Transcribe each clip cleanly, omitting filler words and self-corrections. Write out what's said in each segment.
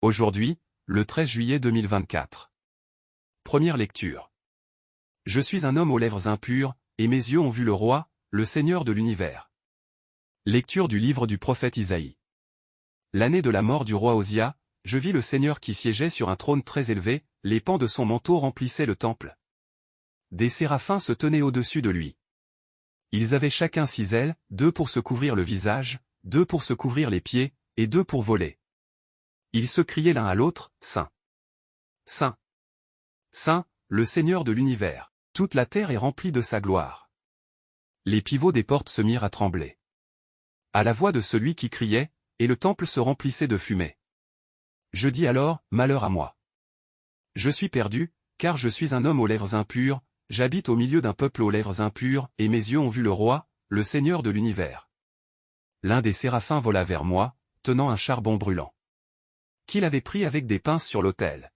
Aujourd'hui, le 13 juillet 2024. Première lecture. Je suis un homme aux lèvres impures, et mes yeux ont vu le roi, le Seigneur de l'univers. Lecture du livre du prophète Isaïe. L'année de la mort du roi Osia, je vis le Seigneur qui siégeait sur un trône très élevé, les pans de son manteau remplissaient le temple. Des séraphins se tenaient au-dessus de lui. Ils avaient chacun 6 ailes, 2 pour se couvrir le visage, 2 pour se couvrir les pieds, et 2 pour voler. Ils se criaient l'un à l'autre, Saint. Saint. Saint, le Seigneur de l'univers. Toute la terre est remplie de sa gloire. Les pivots des portes se mirent à trembler. À la voix de celui qui criait, et le temple se remplissait de fumée. Je dis alors, malheur à moi. Je suis perdu, car je suis un homme aux lèvres impures, j'habite au milieu d'un peuple aux lèvres impures, et mes yeux ont vu le roi, le Seigneur de l'univers. L'un des séraphins vola vers moi, tenant un charbon brûlant, qu'il avait pris avec des pinces sur l'autel.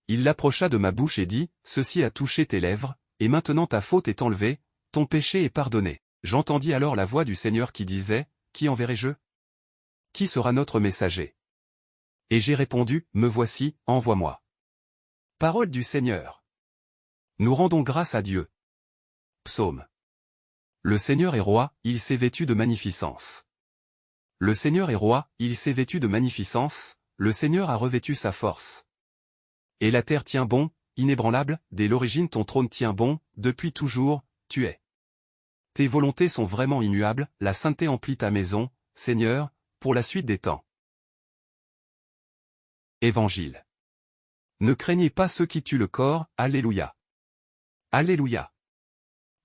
Il l'approcha de ma bouche et dit, « Ceci a touché tes lèvres, et maintenant ta faute est enlevée, ton péché est pardonné. » J'entendis alors la voix du Seigneur qui disait, « Qui enverrai-je? Qui sera notre messager? » Et j'ai répondu, « Me voici, envoie-moi. » Parole du Seigneur. Nous rendons grâce à Dieu. Psaume. Le Seigneur est roi, il s'est vêtu de magnificence. Le Seigneur est roi, il s'est vêtu de magnificence, le Seigneur a revêtu sa force. Et la terre tient bon, inébranlable, dès l'origine ton trône tient bon, depuis toujours, tu es. Tes volontés sont vraiment immuables, la sainteté emplit ta maison, Seigneur, pour la suite des temps. Évangile. Ne craignez pas ceux qui tuent le corps, Alléluia. Alléluia.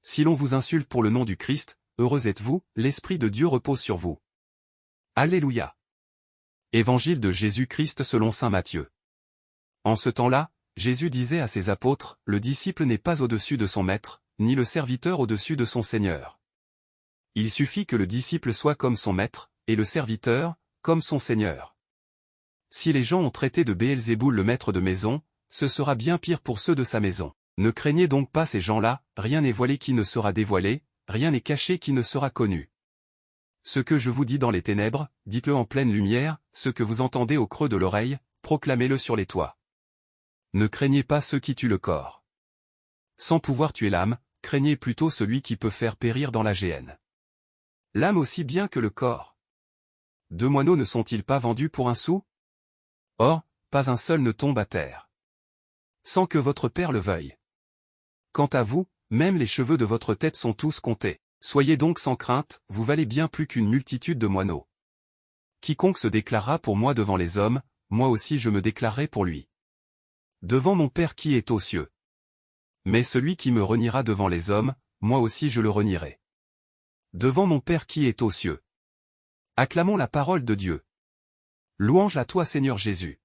Si l'on vous insulte pour le nom du Christ, heureux êtes-vous, l'Esprit de Dieu repose sur vous. Alléluia. Évangile de Jésus-Christ selon saint Matthieu. En ce temps-là, Jésus disait à ses apôtres, « Le disciple n'est pas au-dessus de son maître, ni le serviteur au-dessus de son Seigneur. Il suffit que le disciple soit comme son maître, et le serviteur, comme son Seigneur. Si les gens ont traité de Béelzéboul le maître de maison, ce sera bien pire pour ceux de sa maison. Ne craignez donc pas ces gens-là, rien n'est voilé qui ne sera dévoilé, rien n'est caché qui ne sera connu. Ce que je vous dis dans les ténèbres, dites-le en pleine lumière, ce que vous entendez au creux de l'oreille, proclamez-le sur les toits. Ne craignez pas ceux qui tuent le corps. Sans pouvoir tuer l'âme, craignez plutôt celui qui peut faire périr dans la géhenne. L'âme aussi bien que le corps. 2 moineaux ne sont-ils pas vendus pour 1 sou? Or, pas un seul ne tombe à terre, sans que votre Père le veuille. Quant à vous, même les cheveux de votre tête sont tous comptés. Soyez donc sans crainte, vous valez bien plus qu'une multitude de moineaux. Quiconque se déclarera pour moi devant les hommes, moi aussi je me déclarerai pour lui. Devant mon Père qui est aux cieux. Mais celui qui me reniera devant les hommes, moi aussi je le renierai. Devant mon Père qui est aux cieux. Acclamons la parole de Dieu. Louange à toi Seigneur Jésus.